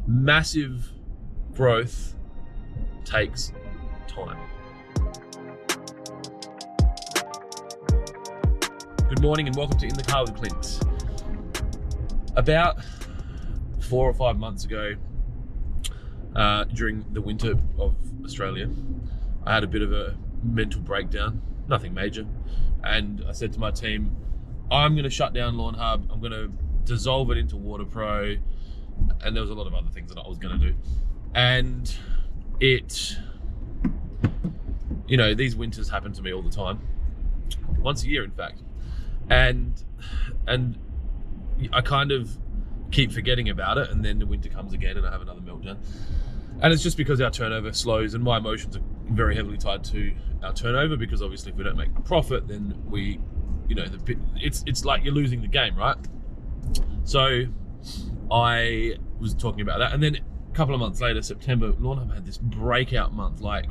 massive growth takes time. Good morning and welcome to In the Car with Clint. About 4 or 5 months ago, during the winter of Australia, I had a bit of a mental breakdown, nothing major. And I said to my team, I'm going to shut down Lawn Hub, I'm going to dissolve it into Water Pro, and there was a lot of other things that I was going to do. And these winters happen to me all the time, once a year in fact. And I kind of keep forgetting about it, and then the winter comes again and I have another meltdown. And it's just because our turnover slows, and my emotions are very heavily tied to our turnover, because obviously if we don't make profit, then it's like you're losing the game, right? So I was talking about that, and then a couple of months later, September, Lawn Hub had this breakout month, like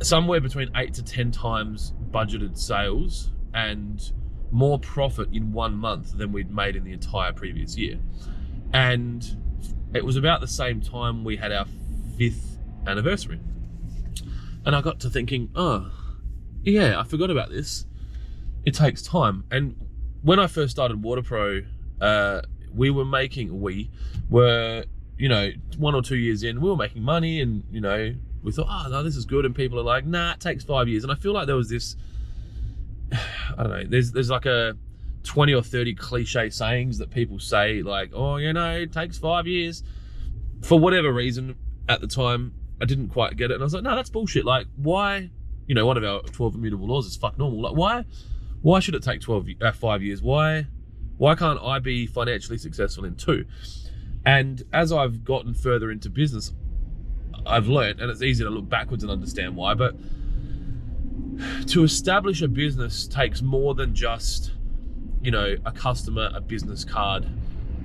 somewhere between 8 to 10 times budgeted sales and more profit in 1 month than we'd made in the entire previous year. And it was about the same time we had our 5th anniversary. And I got to thinking, oh, yeah, I forgot about this. It takes time. And when I first started Water Pro, we were 1 or 2 years in, we were making money, and, we thought, oh, no, this is good. And people are like, nah, it takes 5 years. And I feel like there was this, I don't know, there's like a 20 or 30 cliche sayings that people say, like, oh, it takes 5 years. For whatever reason, at the time, I didn't quite get it. And I was like, no, that's bullshit. Like, why, one of our 12 immutable laws is fuck normal. Like, why should it take 5 years? Why can't I be financially successful in 2? And as I've gotten further into business, I've learned, and it's easy to look backwards and understand why, but to establish a business takes more than just, a customer, a business card,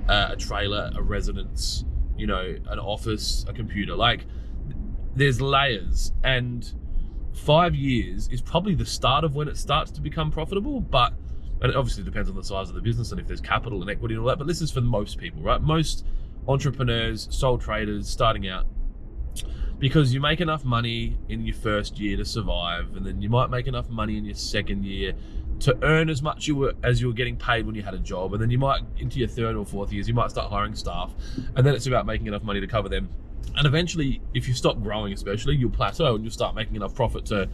a trailer, a residence, an office, a computer. Like, there's layers, and 5 years is probably the start of when it starts to become profitable, and it obviously depends on the size of the business and if there's capital and equity and all that, but this is for most people, right? Most entrepreneurs, sole traders starting out, because you make enough money in your first year to survive, and then you might make enough money in your second year to earn as much as you were getting paid when you had a job, and then you might, into your 3rd or 4th years, you might start hiring staff, and then it's about making enough money to cover them. And eventually, if you stop growing especially, you'll plateau and you'll start making enough profit to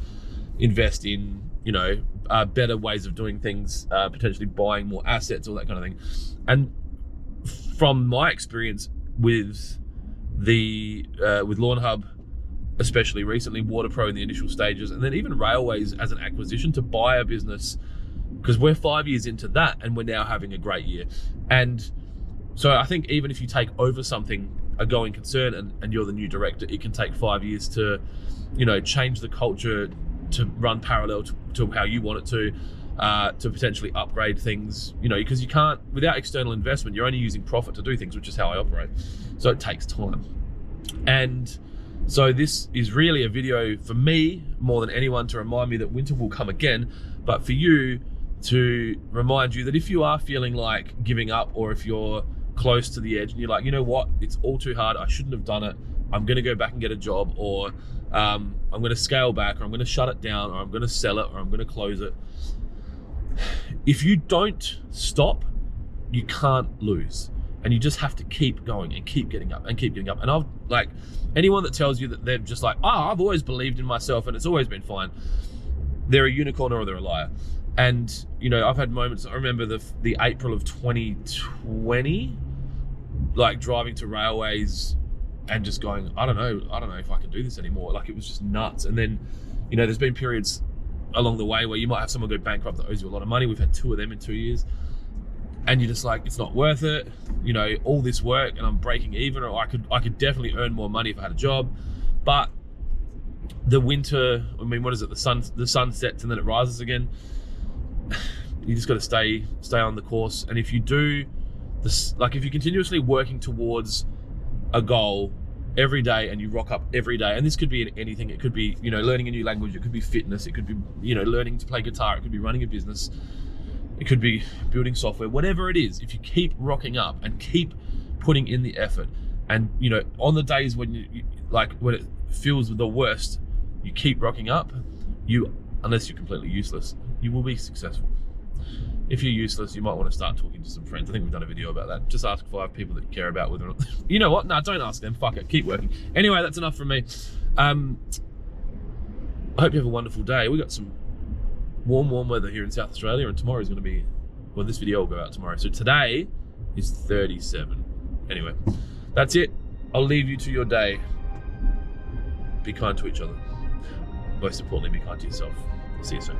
invest in, better ways of doing things, potentially buying more assets, all that kind of thing. And from my experience with with Lawn Hub, especially recently, Water Pro in the initial stages, and then even Railways as an acquisition to buy a business, because we're 5 years into that and we're now having a great year. And so I think even if you take over something, a going concern, and you're the new director, it can take 5 years to, change the culture to run parallel to how you want it to potentially upgrade things, because you can't, without external investment, you're only using profit to do things, which is how I operate. So it takes time. And so this is really a video for me, more than anyone, to remind me that winter will come again, but for you to remind you that if you are feeling like giving up, or if you're close to the edge and you're like, you know what, it's all too hard, I shouldn't have done it, I'm going to go back and get a job, or I'm going to scale back, or I'm going to shut it down, or I'm going to sell it, or I'm going to close it. If you don't stop, you can't lose. And you just have to keep going and keep getting up and keep getting up. And I've, like, anyone that tells you that they're just like, I've always believed in myself and it's always been fine, they're a unicorn or they're a liar. And, I've had moments, I remember the April of 2020, like driving to Railways and just going, I don't know if I can do this anymore. Like, it was just nuts. And then, there's been periods along the way where you might have someone go bankrupt that owes you a lot of money. We've had 2 of them in 2 years. And you're just like, it's not worth it, all this work, and I'm breaking even, or I could definitely earn more money if I had a job. But the winter, what is it? The sun sets and then it rises again. You just got to stay on the course. And if you do this, like if you're continuously working towards a goal every day and you rock up every day, and this could be in anything, it could be, learning a new language, it could be fitness, it could be, learning to play guitar, it could be running a business, it could be building software, whatever it is. If you keep rocking up and keep putting in the effort. And, you know, on the days when you like, when it feels the worst, you keep rocking up. Unless you're completely useless, you will be successful. If you're useless, you might want to start talking to some friends. I think we've done a video about that. Just ask 5 people that you care about whether or not, you know what? No, don't ask them. Fuck it. Keep working. Anyway, that's enough from me. I hope you have a wonderful day. We got some warm weather here in South Australia, and tomorrow is going to be, well, this video will go out tomorrow. So today is 37. Anyway, that's it. I'll leave you to your day. Be kind to each other. Most importantly, be kind to yourself. See you soon.